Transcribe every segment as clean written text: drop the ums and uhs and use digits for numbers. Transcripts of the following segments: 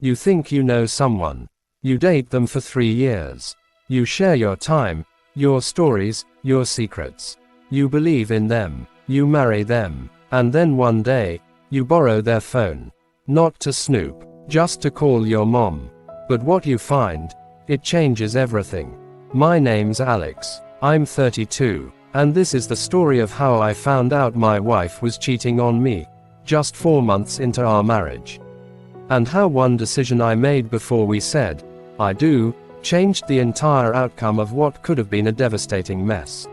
You think you know someone. You date them for 3 years. You share your time, your stories, your secrets. You believe in them. You marry them. And then one day, you borrow their phone. Not to snoop, just to call your mom. But what you find, it changes everything. My name's Alex. I'm 32. And this is the story of how I found out my wife was cheating on me, just 4 months into our marriage. And how one decision I made before we said, I do, changed the entire outcome of what could have been a devastating mess.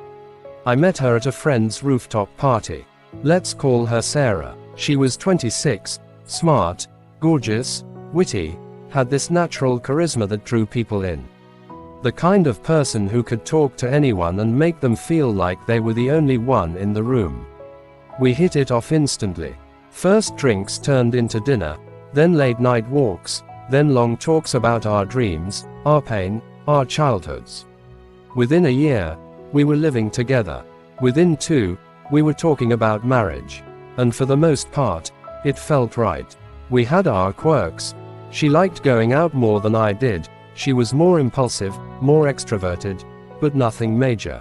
I met her at a friend's rooftop party. Let's call her Sarah. She was 26, smart, gorgeous, witty, had this natural charisma that drew people in. The kind of person who could talk to anyone and make them feel like they were the only one in the room. We hit it off instantly. First drinks turned into dinner, then late night walks, then long talks about our dreams, our pain, our childhoods. Within a year, we were living together. Within 2, we were talking about marriage. And for the most part, it felt right. We had our quirks. She liked going out more than I did. She was more impulsive, more extroverted, but nothing major.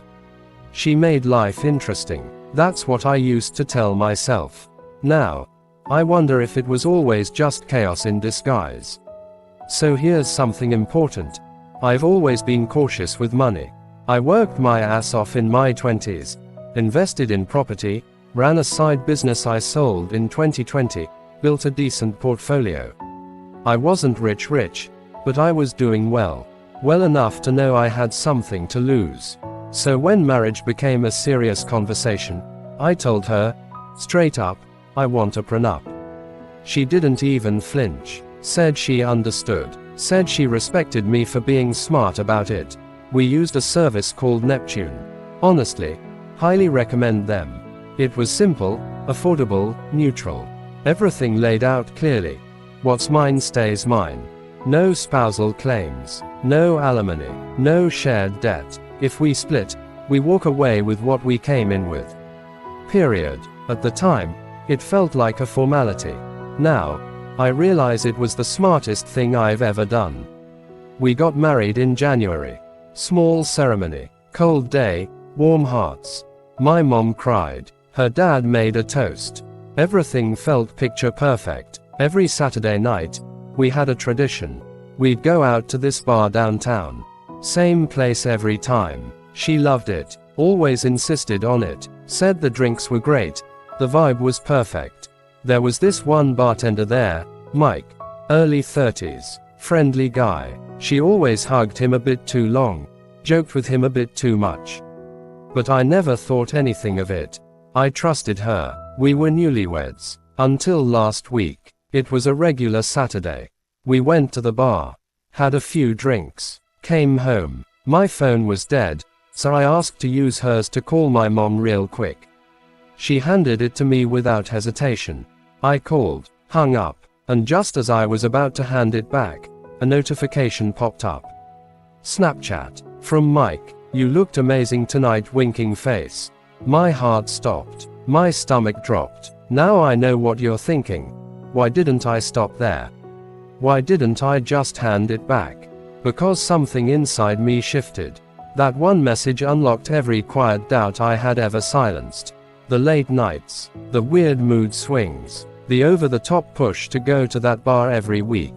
She made life interesting. That's what I used to tell myself. Now, I wonder if it was always just chaos in disguise. So here's something important. I've always been cautious with money. I worked my ass off in my 20s, invested in property, ran a side business I sold in 2020, built a decent portfolio. I wasn't rich, but I was doing well enough to know I had something to lose. So when marriage became a serious conversation, I told her, straight up, I want a prenup. She didn't even flinch, said she understood, said she respected me for being smart about it. We used a service called Neptune. Honestly, highly recommend them. It was simple, affordable, neutral. Everything laid out clearly. What's mine stays mine. No spousal claims, no alimony, no shared debt. If we split, we walk away with what we came in with. Period. At the time, it felt like a formality. Now, I realize it was the smartest thing I've ever done. We got married in January. Small ceremony, cold day, warm hearts. My mom cried. Her dad made a toast. Everything felt picture perfect. Every Saturday night, we had a tradition. We'd go out to this bar downtown. Same place every time. She loved it, always insisted on it, said the drinks were great, the vibe was perfect. There was this one bartender there, Mike, early 30s, friendly guy. She always hugged him a bit too long, joked with him a bit too much. But I never thought anything of it. I trusted her. We were newlyweds. Until last week. It was a regular Saturday. We went to the bar, had a few drinks, came home. My phone was dead, so I asked to use hers to call my mom real quick. She handed it to me without hesitation. I called, hung up, and just as I was about to hand it back, a notification popped up. Snapchat. From Mike. You looked amazing tonight, winking face. My heart stopped. My stomach dropped. Now I know what you're thinking. Why didn't I stop there? Why didn't I just hand it back? Because something inside me shifted. That one message unlocked every quiet doubt I had ever silenced. The late nights, the weird mood swings, the over-the-top push to go to that bar every week.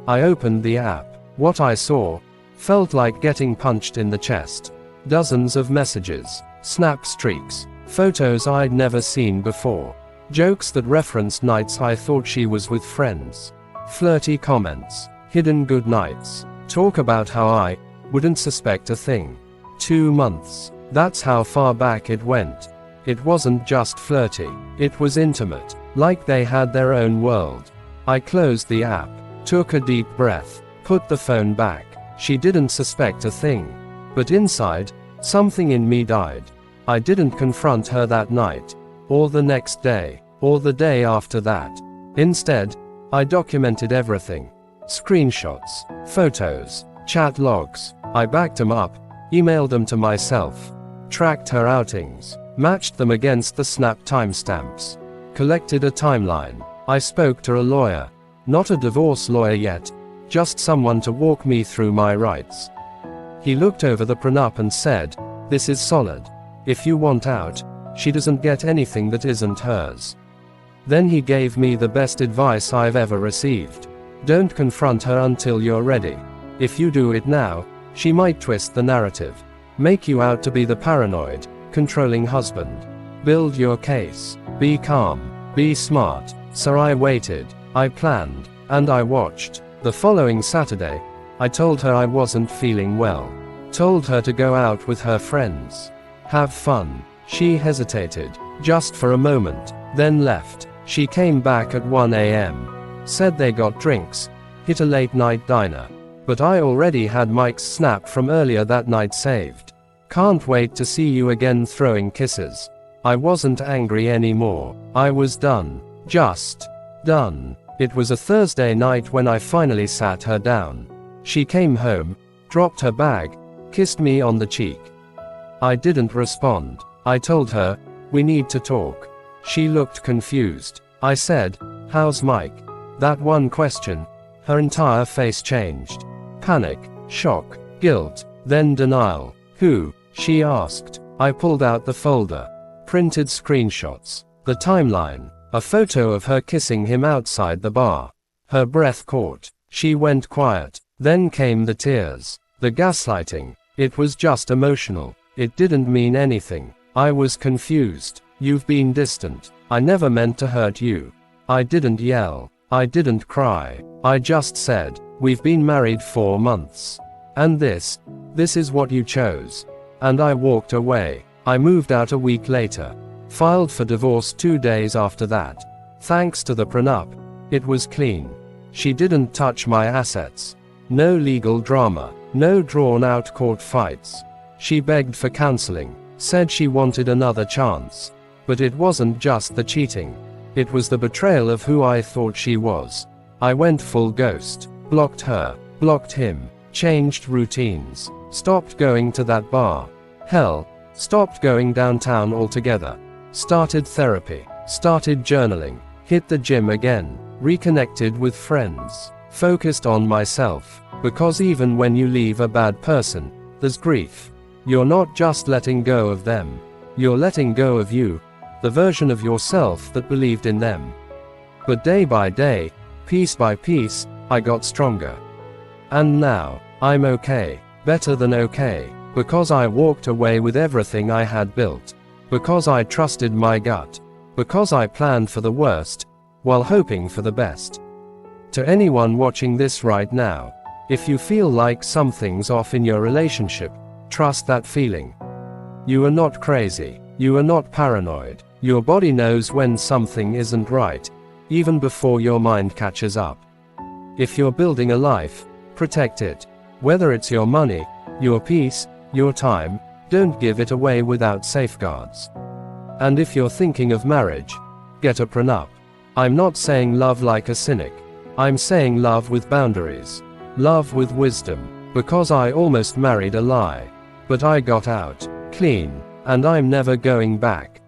I opened the app. What I saw felt like getting punched in the chest. Dozens of messages, snap streaks, photos I'd never seen before. Jokes that referenced nights I thought she was with friends. Flirty comments, hidden good nights, talk about how I wouldn't suspect a thing. 2 months. That's how far back it went. It wasn't just flirty, it was intimate, like they had their own world. I closed the app, took a deep breath, put the phone back. She didn't suspect a thing. But inside, something in me died. I didn't confront her that night, or the next day, or the day after that. Instead, I documented everything. Screenshots, photos, chat logs. I backed them up, emailed them to myself, tracked her outings, matched them against the Snap timestamps, collected a timeline. I spoke to a lawyer, Not a divorce lawyer yet, just someone to walk me through my rights. He looked over the prenup and said, "This is solid. If you want out, she doesn't get anything that isn't hers." Then he gave me the best advice I've ever received. Don't confront her until you're ready. If you do it now, she might twist the narrative. Make you out to be the paranoid, controlling husband. Build your case. Be calm. Be smart. So I waited. I planned. And I watched. The following Saturday, I told her I wasn't feeling well. Told her to go out with her friends. Have fun. She hesitated. Just for a moment. Then left. She came back at 1 a.m. Said they got drinks. Hit a late night diner. But I already had Mike's snap from earlier that night saved. Can't wait to see you again, throwing kisses. I wasn't angry anymore. I was done. Just done. It was a Thursday night when I finally sat her down. She came home, dropped her bag, kissed me on the cheek. I didn't respond. I told her, "We need to talk." She looked confused. I said, "How's Mike?" That one question, her entire face changed. Panic, shock, guilt, then denial. "Who?" she asked. I pulled out the folder. Printed screenshots. The timeline. A photo of her kissing him outside the bar. Her breath caught. She went quiet. Then came the tears. The gaslighting. It was just emotional. It didn't mean anything. I was confused. "You've been distant. I never meant to hurt you." I didn't yell. I didn't cry. I just said, "We've been married 4 months. And this is what you chose." And I walked away. I moved out a week later. Filed for divorce 2 days after that. Thanks to the prenup. It was clean. She didn't touch my assets. No legal drama. No drawn-out court fights. She begged for counseling. Said she wanted another chance. But it wasn't just the cheating. It was the betrayal of who I thought she was. I went full ghost. Blocked her. Blocked him. Changed routines. Stopped going to that bar. Hell. Stopped going downtown altogether. Started therapy. Started journaling. Hit the gym again. Reconnected with friends. Focused on myself. Because even when you leave a bad person, there's grief. You're not just letting go of them. You're letting go of you, the version of yourself that believed in them. But day by day, piece by piece, I got stronger. And now, I'm okay. Better than okay. Because I walked away with everything I had built. Because I trusted my gut. Because I planned for the worst, while hoping for the best. To anyone watching this right now, if you feel like something's off in your relationship, trust that feeling. You are not crazy. You are not paranoid. Your body knows when something isn't right, even before your mind catches up. If you're building a life, protect it. Whether it's your money, your peace, your time, don't give it away without safeguards. And if you're thinking of marriage, get a prenup. I'm not saying love like a cynic. I'm saying love with boundaries. Love with wisdom. Because I almost married a lie. But I got out, clean, and I'm never going back.